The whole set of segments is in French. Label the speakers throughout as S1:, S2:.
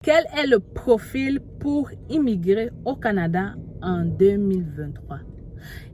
S1: Quel est le profil pour immigrer au Canada en 2023?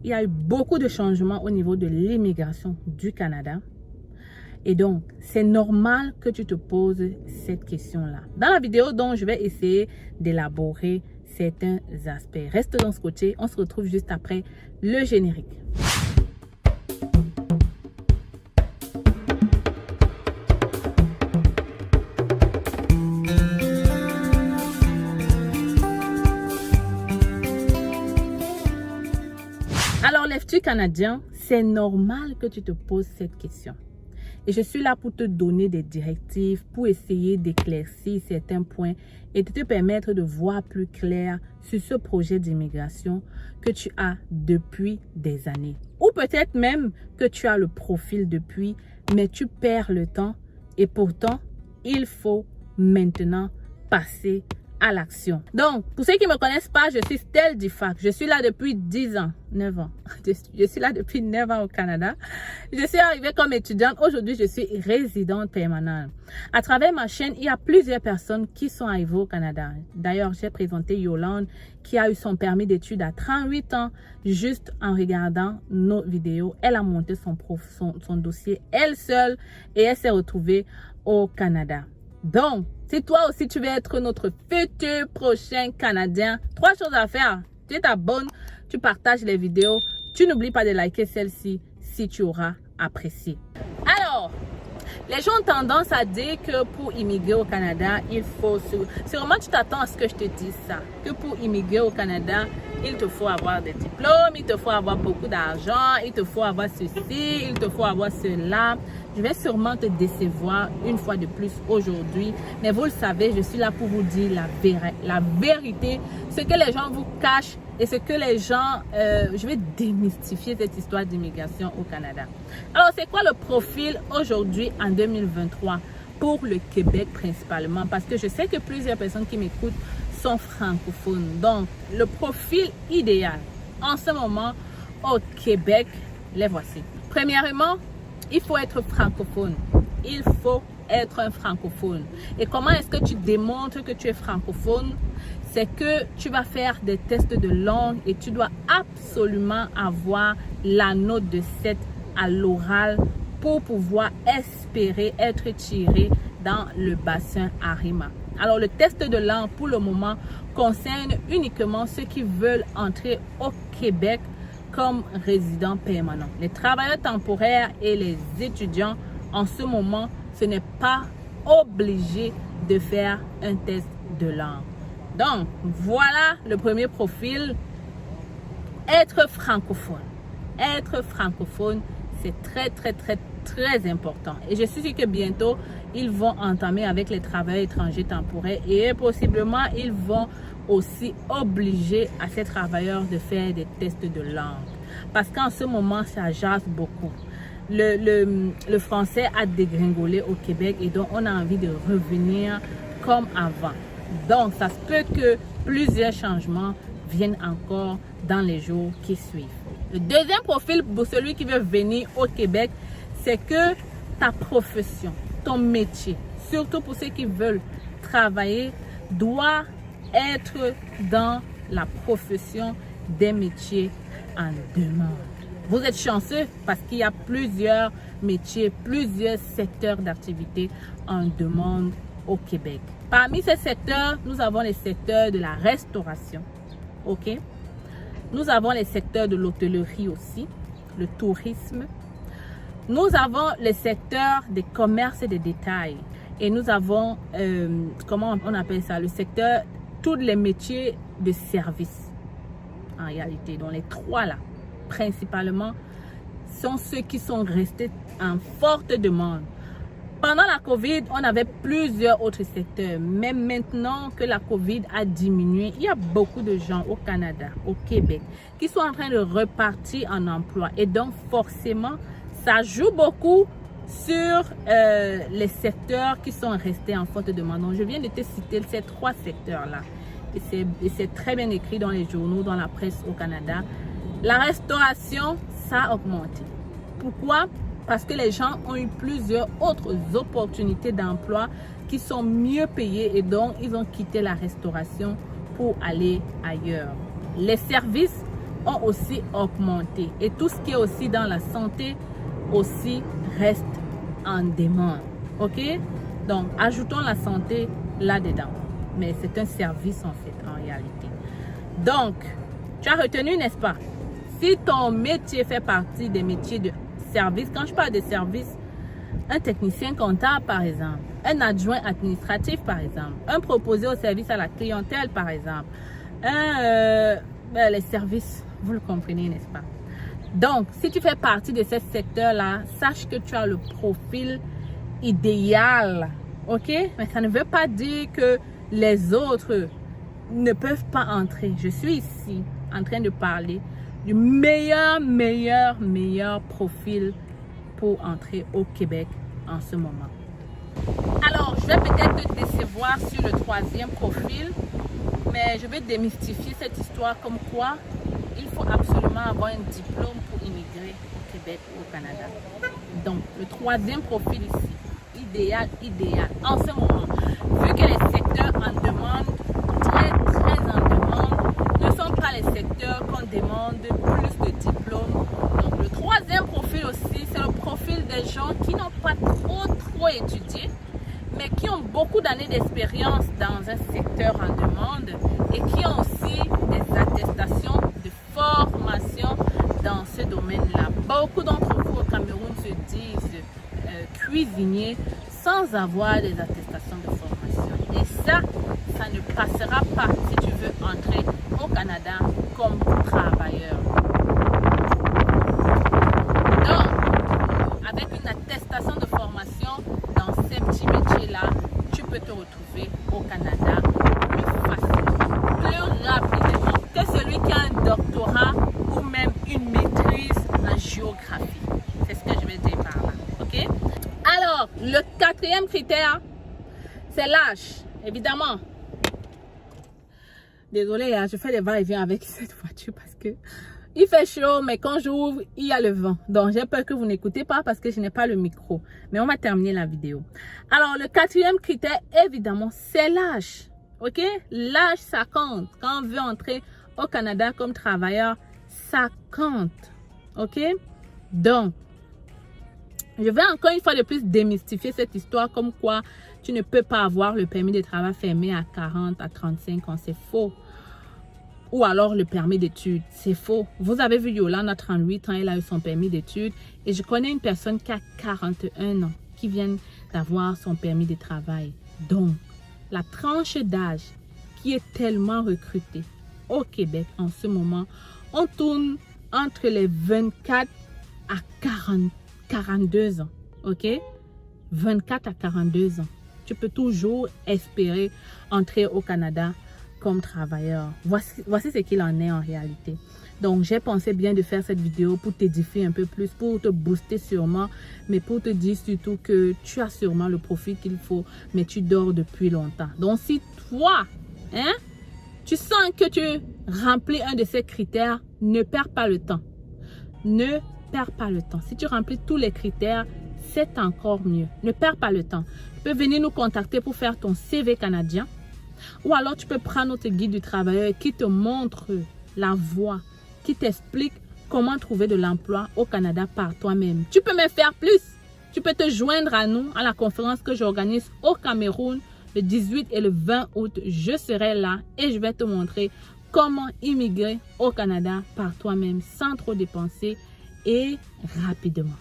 S1: Il y a eu beaucoup de changements au niveau de l'immigration du Canada. Et donc, c'est normal que tu te poses cette question-là. Dans la vidéo, donc, je vais essayer d'élaborer certains aspects. Reste dans ce côté, on se retrouve juste après le générique. Alors, lèves-tu canadien? C'est normal que tu te poses cette question. Et je suis là pour te donner des directives, pour essayer d'éclaircir certains points et de te permettre de voir plus clair sur ce projet d'immigration que tu as depuis des années. Ou peut-être même que tu as le profil depuis, mais tu perds le temps et pourtant, il faut maintenant passer à l'action. Donc, pour ceux qui ne me connaissent pas, je suis Stell Difac. Je suis là depuis 10 ans, 9 ans. Je suis là depuis 9 ans au Canada. Je suis arrivée comme étudiante. Aujourd'hui, je suis résidente permanente. À travers ma chaîne, il y a plusieurs personnes qui sont arrivées au Canada. D'ailleurs, j'ai présenté Yolande qui a eu son permis d'études à 38 ans juste en regardant nos vidéos. Elle a monté son dossier elle seule et elle s'est retrouvée au Canada. Donc, si toi aussi tu veux être notre futur prochain Canadien, 3 choses à faire. Tu t'abonnes, tu partages les vidéos, tu n'oublies pas de liker celle-ci si tu auras apprécié. Alors, les gens ont tendance à dire que pour immigrer au Canada, il faut... Sûrement tu t'attends à ce que je te dise ça. Que pour immigrer au Canada, il te faut avoir des diplômes, il te faut avoir beaucoup d'argent, il te faut avoir ceci, il te faut avoir cela. Je vais sûrement te décevoir une fois de plus aujourd'hui. Mais vous le savez, je suis là pour vous dire la vérité. Ce que les gens vous cachent et ce que les gens... je vais démystifier cette histoire d'immigration au Canada. Alors, c'est quoi le profil aujourd'hui en 2023 pour le Québec principalement? Parce que je sais que plusieurs personnes qui m'écoutent sont francophones. Donc, le profil idéal en ce moment au Québec, les voici. Premièrement, il faut être francophone. Il faut être un francophone. Et comment est-ce que tu démontres que tu es francophone? C'est que tu vas faire des tests de langue et tu dois absolument avoir la note de 7 à l'oral pour pouvoir espérer être tiré dans le bassin Arima. Alors, le test de langue, pour le moment, concerne uniquement ceux qui veulent entrer au Québec comme résidents permanents. Les travailleurs temporaires et les étudiants, en ce moment, ce n'est pas obligé de faire un test de langue. Donc, voilà le premier profil. Être francophone. Être francophone, c'est très important. Et je suis sûre que bientôt, ils vont entamer avec les travailleurs étrangers temporaires et possiblement, ils vont aussi obliger à ces travailleurs de faire des tests de langue. Parce qu'en ce moment, ça jase beaucoup. Le français a dégringolé au Québec et donc on a envie de revenir comme avant. Donc, ça se peut que plusieurs changements viennent encore dans les jours qui suivent. Le deuxième profil pour celui qui veut venir au Québec, c'est que ta profession, ton métier, surtout pour ceux qui veulent travailler, doit être dans la profession des métiers en demande. Vous êtes chanceux parce qu'il y a plusieurs métiers, plusieurs secteurs d'activité en demande au Québec. Parmi ces secteurs, nous avons les secteurs de la restauration. OK? Nous avons les secteurs de l'hôtellerie aussi, le tourisme. Nous avons le secteur des commerces et des détails. Et nous avons, comment on appelle ça, le secteur, tous les métiers de service. En réalité, donc les trois là, principalement, sont ceux qui sont restés en forte demande. Pendant la COVID, on avait plusieurs autres secteurs. Mais maintenant que la COVID a diminué, il y a beaucoup de gens au Canada, au Québec, qui sont en train de repartir en emploi. Et donc, forcément, ça joue beaucoup sur les secteurs qui sont restés en forte demande. Donc, je viens de te citer ces 3 secteurs-là. Et c'est très bien écrit dans les journaux, dans la presse au Canada. La restauration, ça a augmenté. Pourquoi? Parce que les gens ont eu plusieurs autres opportunités d'emploi qui sont mieux payés et donc ils ont quitté la restauration pour aller ailleurs. Les services ont aussi augmenté et tout ce qui est aussi dans la santé aussi reste en demande. Ok? Donc, ajoutons la santé là-dedans. Mais c'est un service en fait, en réalité. Donc, tu as retenu, n'est-ce pas? Si ton métier fait partie des métiers de service, quand je parle de service, un technicien comptable par exemple, un adjoint administratif par exemple, un proposé au service à la clientèle par exemple, les services, vous le comprenez, n'est-ce pas? Donc, si tu fais partie de ce secteur-là, sache que tu as le profil idéal, ok? Mais ça ne veut pas dire que les autres ne peuvent pas entrer. Je suis ici en train de parler du meilleur profil pour entrer au Québec en ce moment. Alors, je vais peut-être te décevoir sur le troisième profil, mais je vais démystifier cette histoire comme quoi il faut absolument avoir un diplôme pour immigrer au Québec ou au Canada. Donc, le troisième profil ici, idéal, en ce moment, vu que les secteurs en demande, très en demande, ne sont pas les secteurs qu'on demande plus de diplômes. Donc, le troisième profil aussi, c'est le profil des gens qui n'ont pas trop étudié, mais qui ont beaucoup d'années d'expérience dans un secteur en demande et qui ont aussi des attestations de formation dans ce domaine-là. Beaucoup d'entre vous au Cameroun se disent cuisiniers sans avoir des attestations de formation. Et ça ne passera pas si tu veux entrer au Canada comme travailleur. Donc, avec une attestation de formation dans ces petits métiers-là, tu peux te retrouver au Canada plus facilement, plus rapidement que celui qui a un doctorat ou même une maîtrise en géographie. C'est ce que je vais dire par là. Ok? Alors, le quatrième critère, c'est l'âge. Évidemment. Désolée, je fais des va-et-vient avec cette voiture parce que il fait chaud, mais quand j'ouvre, il y a le vent. Donc, j'ai peur que vous n'écoutez pas parce que je n'ai pas le micro. Mais on va terminer la vidéo. Alors, le quatrième critère, évidemment, c'est l'âge. Ok? L'âge, ça compte. Quand on veut entrer au Canada comme travailleur, ça compte. Ok? Donc, je vais encore une fois de plus démystifier cette histoire comme quoi tu ne peux pas avoir le permis de travail fermé à 40, à 35 ans. C'est faux. Ou alors le permis d'études. C'est faux. Vous avez vu Yolande à 38 ans, elle a eu son permis d'études. Et je connais une personne qui a 41 ans qui vient d'avoir son permis de travail. Donc, la tranche d'âge qui est tellement recrutée au Québec en ce moment, on tourne entre les 24 à 42 ans. Ok? 24 à 42 ans. Tu peux toujours espérer entrer au Canada comme travailleur. Voici ce qu'il en est en réalité. Donc, j'ai pensé bien de faire cette vidéo pour t'édifier un peu plus, pour te booster sûrement, mais pour te dire surtout que tu as sûrement le profil qu'il faut, mais tu dors depuis longtemps. Donc, si toi, tu sens que tu remplis un de ces critères, ne perds pas le temps. Ne perds pas le temps. Si tu remplis tous les critères, c'est encore mieux. Ne perds pas le temps. Tu peux venir nous contacter pour faire ton CV canadien. Ou alors tu peux prendre notre guide du travailleur qui te montre la voie, qui t'explique comment trouver de l'emploi au Canada par toi-même. Tu peux même faire plus. Tu peux te joindre à nous à la conférence que j'organise au Cameroun le 18 et le 20 août. Je serai là et je vais te montrer comment immigrer au Canada par toi-même sans trop dépenser et rapidement.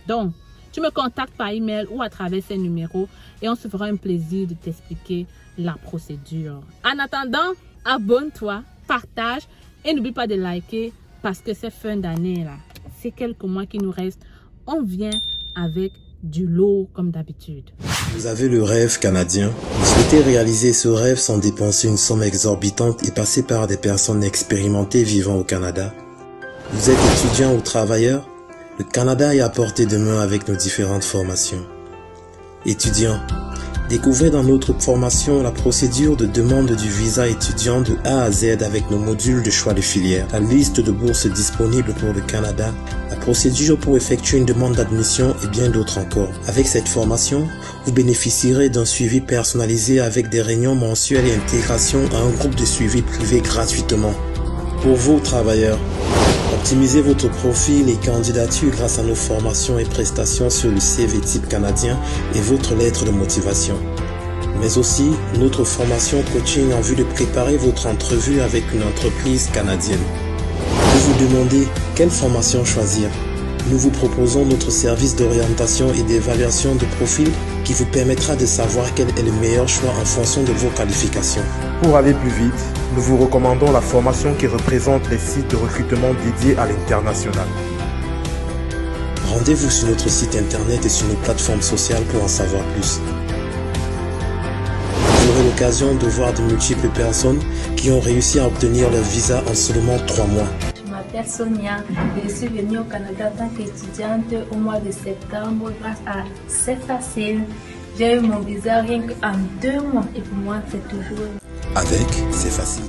S1: Donc, tu me contactes par email ou à travers ces numéros et on se fera un plaisir de t'expliquer la procédure. En attendant, abonne-toi, partage et n'oublie pas de liker parce que c'est fin d'année là. C'est quelques mois qui nous restent. On vient avec du lourd comme d'habitude.
S2: Vous avez le rêve canadien. Vous souhaitez réaliser ce rêve sans dépenser une somme exorbitante et passer par des personnes expérimentées vivant au Canada. Vous êtes étudiant ou travailleur? Le Canada est à portée de main avec nos différentes formations. Étudiants, Découvrez dans notre formation la procédure de demande du visa étudiant de A à Z avec nos modules de choix de filière, la liste de bourses disponibles pour le Canada, la procédure pour effectuer une demande d'admission et bien d'autres encore. Avec cette formation, vous bénéficierez d'un suivi personnalisé avec des réunions mensuelles et intégration à un groupe de suivi privé gratuitement. Pour vous, travailleurs, optimisez votre profil et candidature grâce à nos formations et prestations sur le CV type canadien et votre lettre de motivation. Mais aussi notre formation coaching en vue de préparer votre entrevue avec une entreprise canadienne. Vous vous demandez quelle formation choisir? Nous vous proposons notre service d'orientation et d'évaluation de profil qui vous permettra de savoir quel est le meilleur choix en fonction de vos qualifications.
S3: Pour aller plus vite, nous vous recommandons la formation qui représente les sites de recrutement dédiés à l'international.
S2: Rendez-vous sur notre site internet et sur nos plateformes sociales pour en savoir plus. Vous aurez l'occasion de voir de multiples personnes qui ont réussi à obtenir leur visa en seulement 3 mois.
S4: Je m'appelle Sonia et je suis venue au Canada en tant qu'étudiante au mois de septembre grâce à C'est Facile. J'ai eu mon visa rien qu'en 2 mois et pour moi c'est toujours...
S2: Avec C'est Facile.